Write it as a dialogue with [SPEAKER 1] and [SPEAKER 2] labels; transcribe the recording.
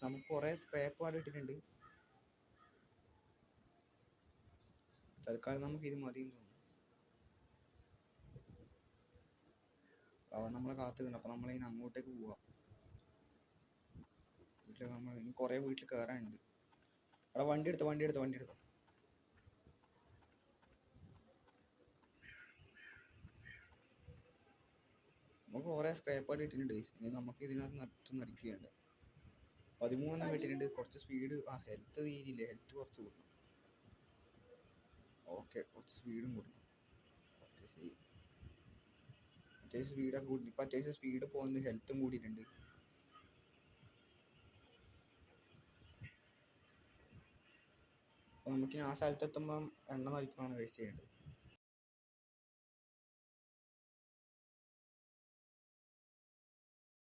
[SPEAKER 1] നമുക്ക് കുറെ സ്ക്രാപ്പ് പാട് ഇട്ടിട്ടുണ്ട്. തൽക്കാലം നമുക്ക് ഇത് മതി തോന്നുന്നു. അവൻ നമ്മളെ കാത്തുനിന്നു. അപ്പൊ നമ്മളിനി അങ്ങോട്ടേക്ക് പോവാം. വീട്ടിൽ നമ്മൾ ഇനി കുറെ വീട്ടിൽ കയറാനുണ്ട്. അവിടെ വണ്ടി എടുത്തോ. നമുക്ക് കുറെ സ്ക്രാപ്പ് പാട് ഇട്ടിട്ടുണ്ട്. ഇനി നമുക്ക് ഇതിനകത്ത് നടിക്കുകയുണ്ട്. 13 കിട്ടിയിട്ടുണ്ട്. കുറച്ച് സ്പീഡ്. ഹെൽത്ത് തീരില്ല. ഹെൽത്ത് കുറച്ച് കൂട്ടണം. ഓക്കെ, കുറച്ച് സ്പീഡും കൂട്ടണം. ഓക്കെ, ശരി. അത്യാവശ്യം സ്പീഡൊക്കെ കൂട്ടി. ഇപ്പം അത്യാവശ്യം സ്പീഡ് പോകുന്നു. ഹെൽത്തും കൂടിയിട്ടുണ്ട്. അപ്പോൾ നമുക്കിനി ആ സ്ഥലത്തെത്തുമ്പം എണ്ണ നയിക്കുകയാണ് കഴിച്ച് ചെയ്യേണ്ടത്.